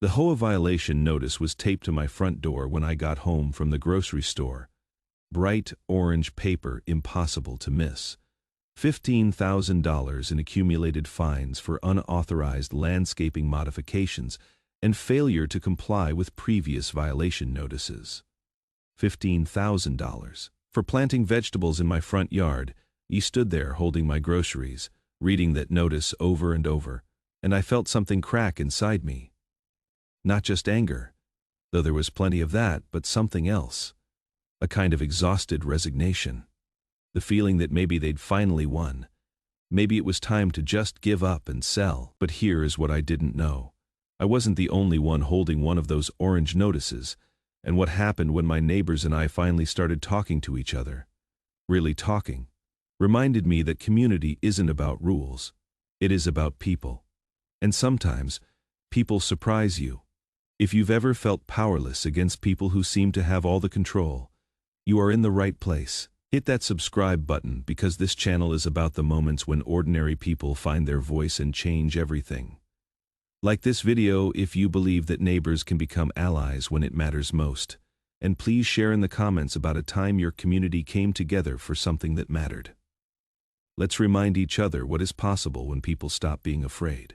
The HOA violation notice was taped to my front door when I got home from the grocery store. Bright orange paper, impossible to miss. $15,000 in accumulated fines for unauthorized landscaping modifications and failure to comply with previous violation notices. $15,000 for planting vegetables in my front yard. He stood there holding my groceries, reading that notice over and over, and I felt something crack inside me. Not just anger, though there was plenty of that, but something else. A kind of exhausted resignation. The feeling that maybe they'd finally won. Maybe it was time to just give up and sell. But here is what I didn't know. I wasn't the only one holding one of those orange notices, and what happened when my neighbors and I finally started talking to each other. Really talking. Reminded me that community isn't about rules. It is about people. And sometimes, people surprise you. If you've ever felt powerless against people who seem to have all the control, you are in the right place. Hit that subscribe button because this channel is about the moments when ordinary people find their voice and change everything. Like this video if you believe that neighbors can become allies when it matters most. And please share in the comments about a time your community came together for something that mattered. Let's remind each other what is possible when people stop being afraid.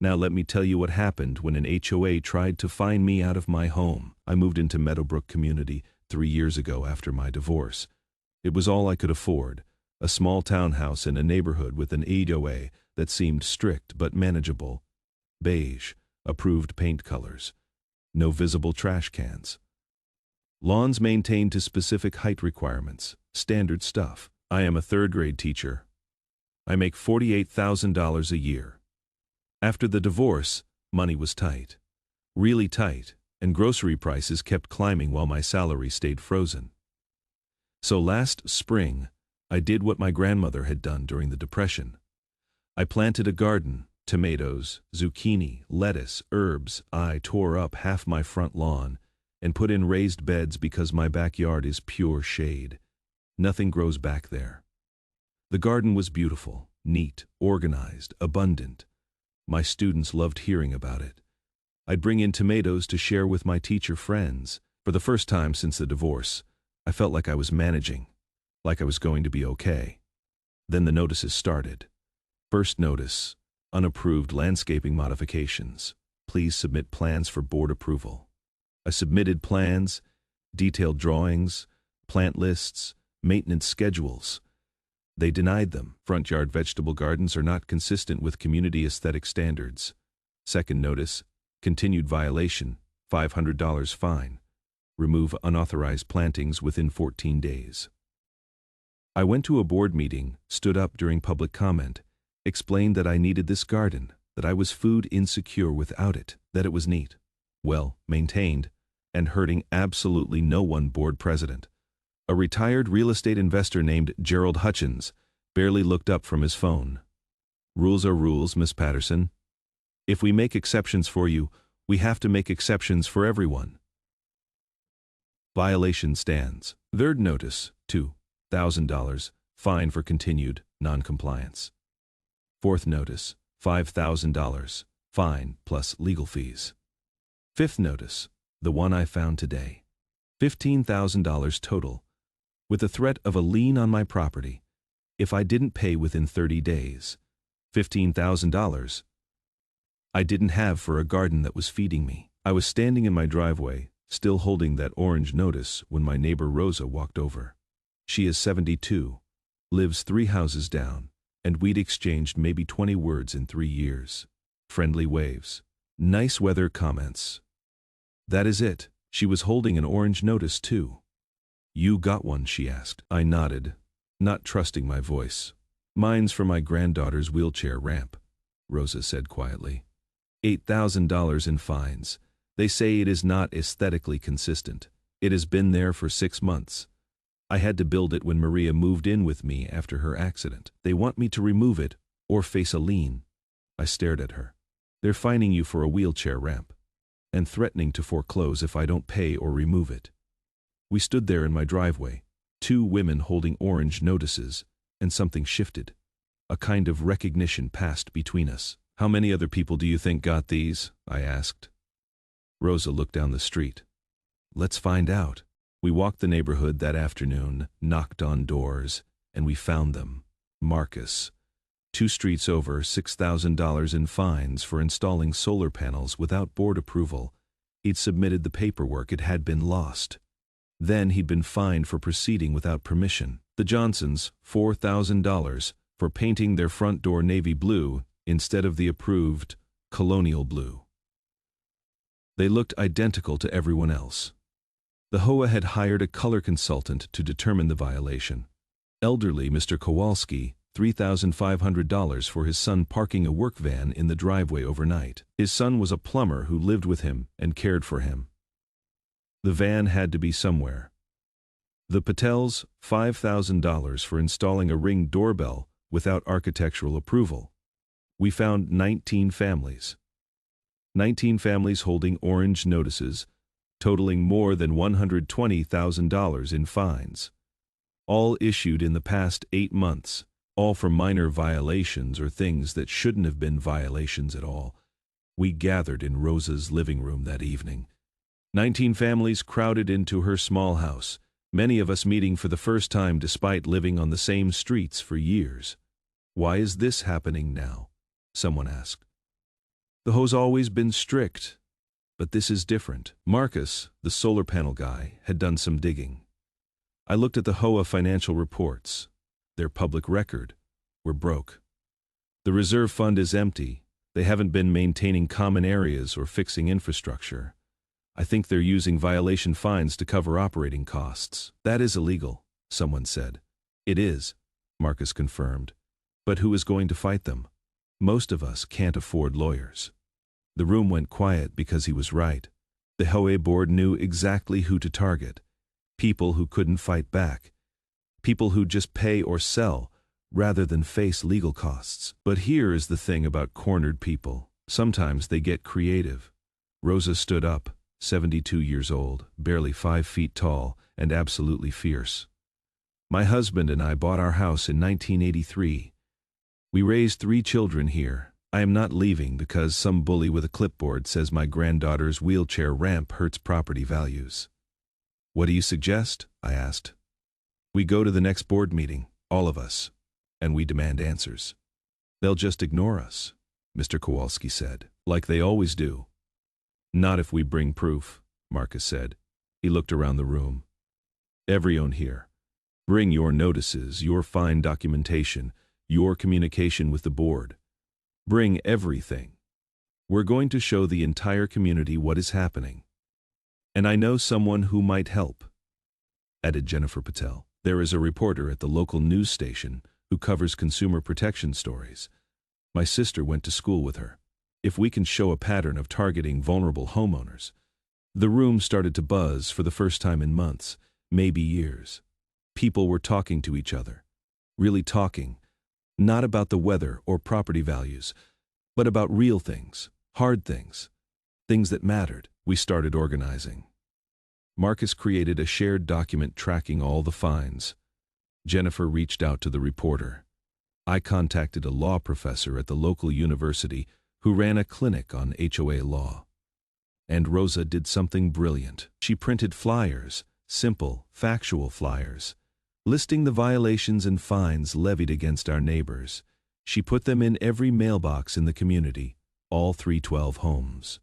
Now let me tell you what happened when an HOA tried to fine me out of my home. I moved into Meadowbrook community 3 years ago after my divorce. It was all I could afford, a small townhouse in a neighborhood with an HOA that seemed strict but manageable. Beige, approved paint colors. No visible trash cans. Lawns maintained to specific height requirements, standard stuff. I am a third-grade teacher. I make $48,000 a year. After the divorce, money was tight. Really tight, and grocery prices kept climbing while my salary stayed frozen. So last spring, I did what my grandmother had done during the Depression. I planted a garden, tomatoes, zucchini, lettuce, herbs. I tore up half my front lawn and put in raised beds because my backyard is pure shade. Nothing grows back there. The garden was beautiful, neat, organized, abundant. My students loved hearing about it. I'd bring in tomatoes to share with my teacher friends. For the first time since the divorce, I felt like I was managing, like I was going to be okay. Then the notices started. First notice, unapproved landscaping modifications. Please submit plans for board approval. I submitted plans, detailed drawings, plant lists, maintenance schedules. They denied them. Front yard vegetable gardens are not consistent with community aesthetic standards. Second notice, continued violation, $500 fine. Remove unauthorized plantings within 14 days. I went to a board meeting, stood up during public comment, explained that I needed this garden, that I was food insecure without it, that it was neat, well maintained, and hurting absolutely no one. Board president, a retired real estate investor named Gerald Hutchins, barely looked up from his phone. Rules are rules, Miss Patterson. If we make exceptions for you, we have to make exceptions for everyone. Violation stands. Third notice, $2,000, fine for continued non-compliance. Fourth notice, $5,000, fine plus legal fees. Fifth notice, the one I found today, $15,000 total, with the threat of a lien on my property if I didn't pay within 30 days. $15,000 I didn't have for a garden that was feeding me. I was standing in my driveway, still holding that orange notice, when my neighbor Rosa walked over. She is 72, lives 3 houses down, and we'd exchanged maybe 20 words in 3 years. Friendly waves. Nice weather comments. That is it. She was holding an orange notice too. You got one, she asked. I nodded, not trusting my voice. Mine's for my granddaughter's wheelchair ramp, Rosa said quietly. $8,000 in fines. They say it is not aesthetically consistent. It has been there for 6 months. I had to build it when Maria moved in with me after her accident. They want me to remove it or face a lien. I stared at her. They're fining you for a wheelchair ramp and threatening to foreclose if I don't pay or remove it. We stood there in my driveway, 2 women holding orange notices, and something shifted. A kind of recognition passed between us. How many other people do you think got these? I asked. Rosa looked down the street. Let's find out. We walked the neighborhood that afternoon, knocked on doors, and we found them. Marcus, 2 streets over, $6,000 in fines for installing solar panels without board approval. He'd submitted the paperwork, it had been lost. Then he'd been fined for proceeding without permission. The Johnsons, $4,000 for painting their front door navy blue instead of the approved colonial blue. They looked identical to everyone else. The HOA had hired a color consultant to determine the violation. Elderly Mr. Kowalski, $3,500 for his son parking a work van in the driveway overnight. His son was a plumber who lived with him and cared for him. The van had to be somewhere. The Patels, $5,000 for installing a Ring doorbell without architectural approval. We found 19 families. 19 families holding orange notices, totaling more than $120,000 in fines. All issued in the past 8 months, all for minor violations or things that shouldn't have been violations at all. We gathered in Rosa's living room that evening. 19 families crowded into her small house, many of us meeting for the first time despite living on the same streets for years. Why is this happening now? Someone asked. The HOA's always been strict, but this is different. Marcus, the solar panel guy, had done some digging. I looked at the HOA financial reports. They're public record. We're broke. The reserve fund is empty. They haven't been maintaining common areas or fixing infrastructure. I think they're using violation fines to cover operating costs. That is illegal, someone said. It is, Marcus confirmed. But who is going to fight them? Most of us can't afford lawyers. The room went quiet because he was right. The HOA board knew exactly who to target. People who couldn't fight back. People who just pay or sell rather than face legal costs. But here is the thing about cornered people. Sometimes they get creative. Rosa stood up, 72 years old, barely 5 feet tall, and absolutely fierce. My husband and I bought our house in 1983. We raised 3 children here. I am not leaving because some bully with a clipboard says my granddaughter's wheelchair ramp hurts property values. What do you suggest? I asked. We go to the next board meeting, all of us, and we demand answers. They'll just ignore us, Mr. Kowalski said, like they always do. Not if we bring proof, Marcus said. He looked around the room. Everyone here. Bring your notices, your fine documentation, your communication with the board. Bring everything. We're going to show the entire community what is happening. And I know someone who might help, added Jennifer Patel. There is a reporter at the local news station who covers consumer protection stories. My sister went to school with her. If we can show a pattern of targeting vulnerable homeowners. The room started to buzz for the first time in months, maybe years. People were talking to each other. Really talking. Not about the weather or property values, but about real things, hard things, things that mattered. We started organizing. Marcus created a shared document tracking all the fines. Jennifer reached out to the reporter. I contacted a law professor at the local university who ran a clinic on HOA law. And Rosa did something brilliant. She printed flyers, simple, factual flyers, listing the violations and fines levied against our neighbors. She put them in every mailbox in the community, all 312 homes.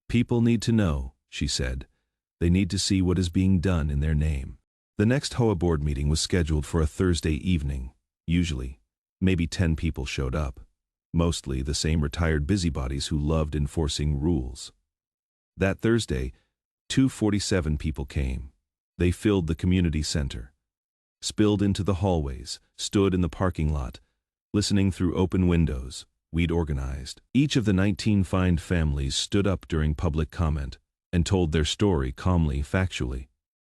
People need to know, she said. They need to see what is being done in their name. The next HOA board meeting was scheduled for a Thursday evening. Usually, maybe 10 people showed up. Mostly the same retired busybodies who loved enforcing rules. That Thursday, 247 people came. They filled the community center, spilled into the hallways, stood in the parking lot, listening through open windows. We'd organized. Each of the 19 fined families stood up during public comment and told their story calmly, factually.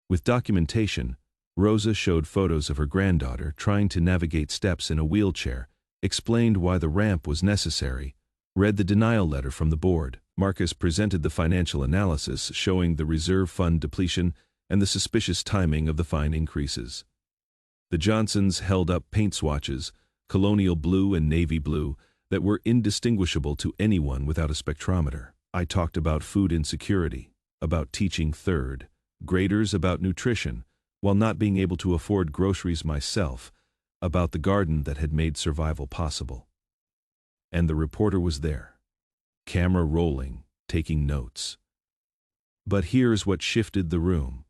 With documentation, Rosa showed photos of her granddaughter trying to navigate steps in a wheelchair, explained why the ramp was necessary, read the denial letter from the board. Marcus presented the financial analysis showing the reserve fund depletion and the suspicious timing of the fine increases. The Johnsons held up paint swatches, colonial blue and navy blue, that were indistinguishable to anyone without a spectrometer. I talked about food insecurity, about teaching third graders about nutrition, while not being able to afford groceries myself, about the garden that had made survival possible. And the reporter was there, camera rolling, taking notes. But here's what shifted the room.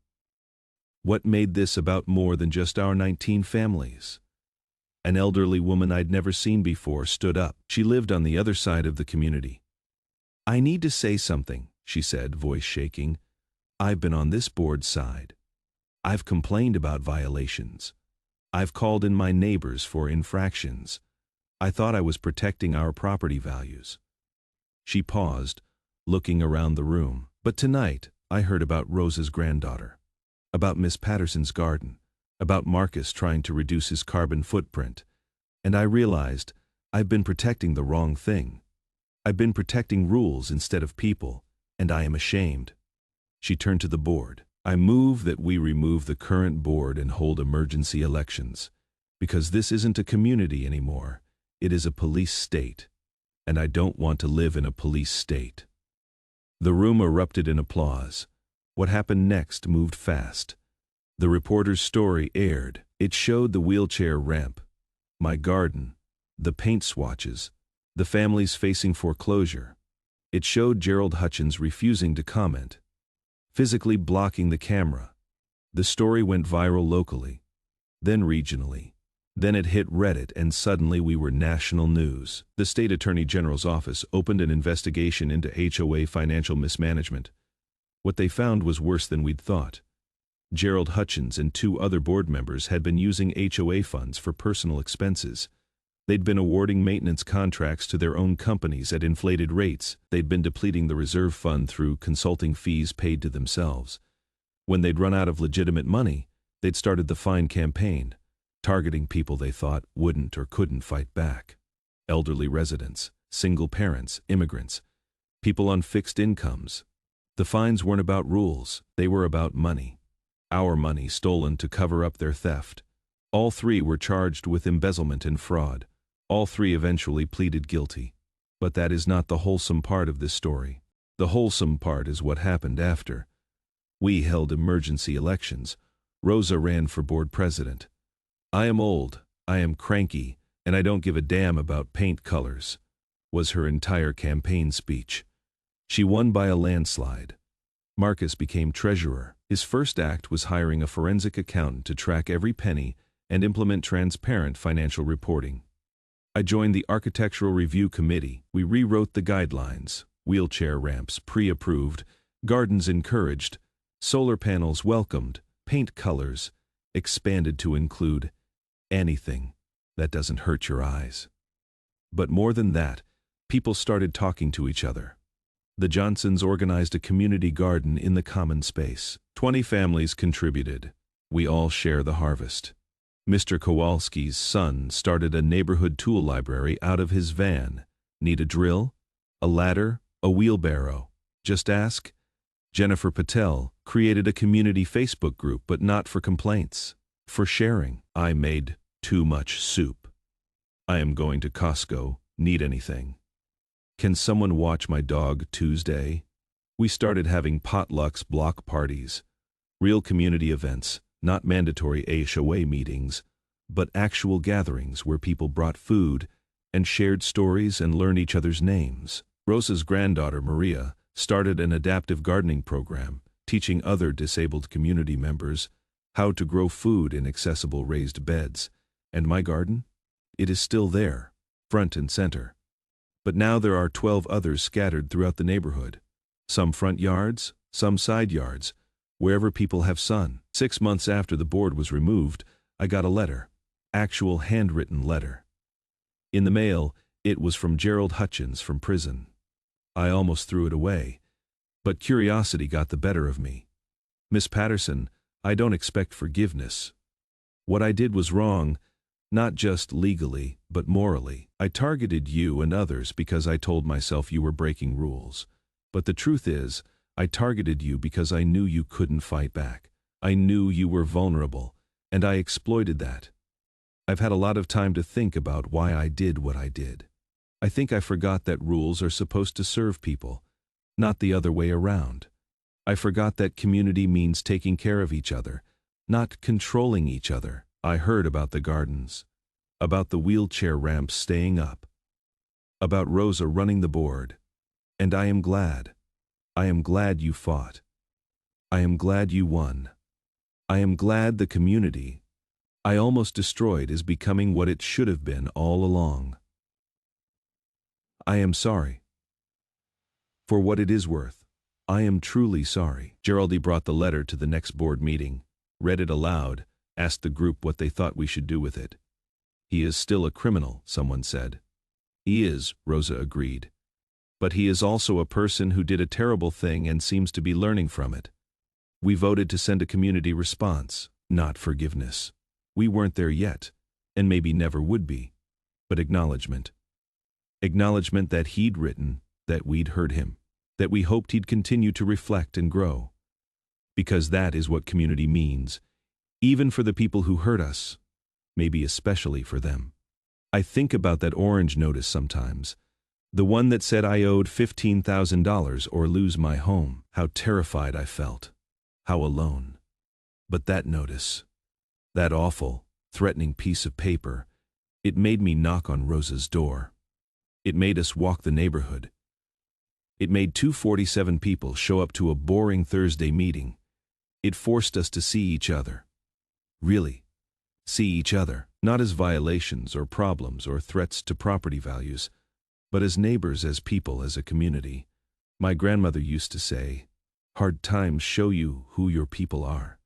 What made this about more than just our 19 families? An elderly woman I'd never seen before stood up. She lived on the other side of the community. "I need to say something," she said, voice shaking. "I've been on this board's side. I've complained about violations. I've called in my neighbors for infractions. I thought I was protecting our property values." She paused, looking around the room. "But tonight, I heard about Rosa's granddaughter, about Miss Patterson's garden, about Marcus trying to reduce his carbon footprint, and I realized I've been protecting the wrong thing. I've been protecting rules instead of people, and I am ashamed." She turned to the board. "I move that we remove the current board and hold emergency elections, because this isn't a community anymore. It is a police state, and I don't want to live in a police state." The room erupted in applause. What happened next moved fast. The reporter's story aired. It showed the wheelchair ramp, my garden, the paint swatches, the families facing foreclosure. It showed Gerald Hutchins refusing to comment, physically blocking the camera. The story went viral locally, then regionally. Then it hit Reddit, and suddenly we were national news. The state attorney general's office opened an investigation into HOA financial mismanagement. What they found was worse than we'd thought. Gerald Hutchins and 2 other board members had been using HOA funds for personal expenses. They'd been awarding maintenance contracts to their own companies at inflated rates. They'd been depleting the reserve fund through consulting fees paid to themselves. When they'd run out of legitimate money, they'd started the fine campaign, targeting people they thought wouldn't or couldn't fight back. Elderly residents, single parents, immigrants, people on fixed incomes. The fines weren't about rules, they were about money. Our money stolen to cover up their theft. All 3 were charged with embezzlement and fraud. All 3 eventually pleaded guilty. But that is not the wholesome part of this story. The wholesome part is what happened after. We held emergency elections. Rosa ran for board president. "I am old, I am cranky, and I don't give a damn about paint colors," was her entire campaign speech. She won by a landslide. Marcus became treasurer. His first act was hiring a forensic accountant to track every penny and implement transparent financial reporting. I joined the Architectural Review Committee. We rewrote the guidelines. Wheelchair ramps pre-approved, gardens encouraged, solar panels welcomed, paint colors expanded to include anything that doesn't hurt your eyes. But more than that, people started talking to each other. The Johnsons organized a community garden in the common space. 20 families contributed. We all share the harvest. Mr. Kowalski's son started a neighborhood tool library out of his van. Need a drill? A ladder? A wheelbarrow? Just ask. Jennifer Patel created a community Facebook group, but not for complaints, for sharing. I made too much soup. I am going to Costco. Need anything? Can someone watch my dog Tuesday? We started having potlucks, block parties, real community events, not mandatory HOA meetings, but actual gatherings where people brought food and shared stories and learned each other's names. Rosa's granddaughter, Maria, started an adaptive gardening program, teaching other disabled community members how to grow food in accessible raised beds. And my garden? It is still there, front and center. But now there are 12 others scattered throughout the neighborhood. Some front yards, some side yards, wherever people have sun. 6 months after the board was removed, I got a letter. Actual handwritten letter. In the mail, it was from Gerald Hutchins from prison. I almost threw it away, but curiosity got the better of me. "Miss Patterson, I don't expect forgiveness. What I did was wrong, not just legally, but morally. I targeted you and others because I told myself you were breaking rules. But the truth is, I targeted you because I knew you couldn't fight back. I knew you were vulnerable, and I exploited that. I've had a lot of time to think about why I did what I did. I think I forgot that rules are supposed to serve people, not the other way around. I forgot that community means taking care of each other, not controlling each other. I heard about the gardens, about the wheelchair ramps staying up, about Rosa running the board. And I am glad. I am glad you fought. I am glad you won. I am glad the community I almost destroyed is becoming what it should have been all along. I am sorry. For what it is worth, I am truly sorry. Geraldine brought the letter to the next board meeting, read it aloud, asked the group what they thought we should do with it. He is still a criminal, someone said. He is, Rosa agreed. But he is also a person who did a terrible thing and seems to be learning from it. We voted to send a community response, not forgiveness. We weren't there yet, and maybe never would be, but acknowledgement. Acknowledgement that he'd written, that we'd heard him, that we hoped he'd continue to reflect and grow. Because that is what community means, even for the people who hurt us, maybe especially for them. I think about that orange notice sometimes, the one that said I owed $15,000 or lose my home. How terrified I felt, how alone. But that notice, that awful, threatening piece of paper, it made me knock on Rosa's door. It made us walk the neighborhood. It made 247 people show up to a boring Thursday meeting. It forced us to see each other. Really, see each other, not as violations or problems or threats to property values, but as neighbors, as people, as a community. My grandmother used to say, hard times show you who your people are.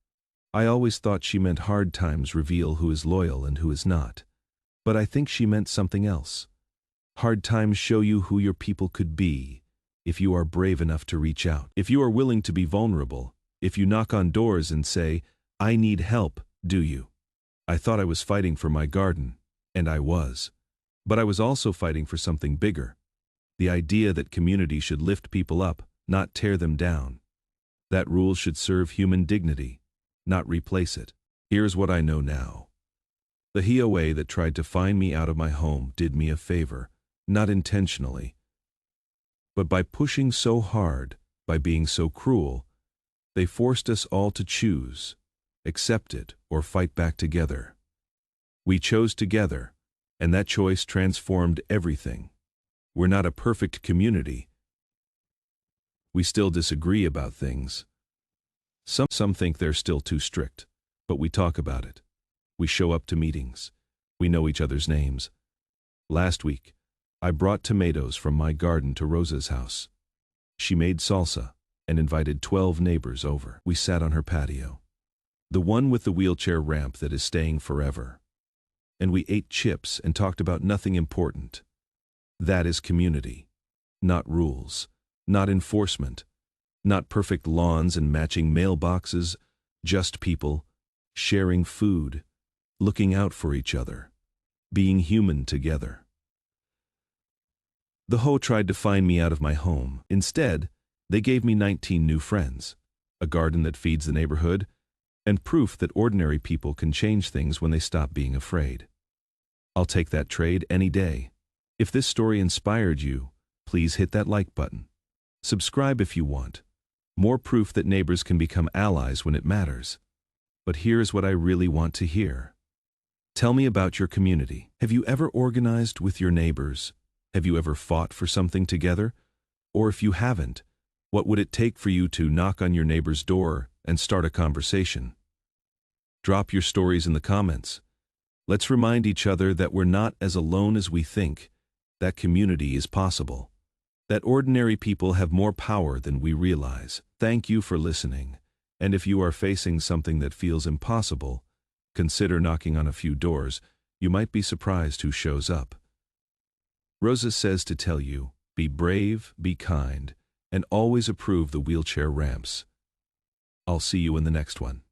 I always thought she meant hard times reveal who is loyal and who is not. But I think she meant something else. Hard times show you who your people could be, if you are brave enough to reach out. If you are willing to be vulnerable, if you knock on doors and say, I need help, do you? I thought I was fighting for my garden, and I was. But I was also fighting for something bigger. The idea that community should lift people up, not tear them down. That rules should serve human dignity, not replace it. Here's what I know now. The HOA that tried to find me out of my home did me a favor, not intentionally. But by pushing so hard, by being so cruel, they forced us all to choose, accept it, or fight back together. We chose together, and that choice transformed everything. We're not a perfect community. We still disagree about things. Some think they're still too strict, but we talk about it. We show up to meetings. We know each other's names. Last week, I brought tomatoes from my garden to Rosa's house. She made salsa and invited 12 neighbors over. We sat on her patio, the one with the wheelchair ramp that is staying forever. And we ate chips and talked about nothing important. That is community. Not rules, not enforcement, not perfect lawns and matching mailboxes, just people, sharing food, looking out for each other, being human together. The HOA tried to find me out of my home. Instead, they gave me 19 new friends, a garden that feeds the neighborhood, and proof that ordinary people can change things when they stop being afraid. I'll take that trade any day. If this story inspired you, please hit that like button. Subscribe if you want. More proof that neighbors can become allies when it matters. But here's what I really want to hear. Tell me about your community. Have you ever organized with your neighbors? Have you ever fought for something together? Or if you haven't, what would it take for you to knock on your neighbor's door and start a conversation? Drop your stories in the comments. Let's remind each other that we're not as alone as we think, that community is possible, that ordinary people have more power than we realize. Thank you for listening, and if you are facing something that feels impossible, consider knocking on a few doors. You might be surprised who shows up. Rosa says to tell you, be brave, be kind, and always approve the wheelchair ramps. I'll see you in the next one.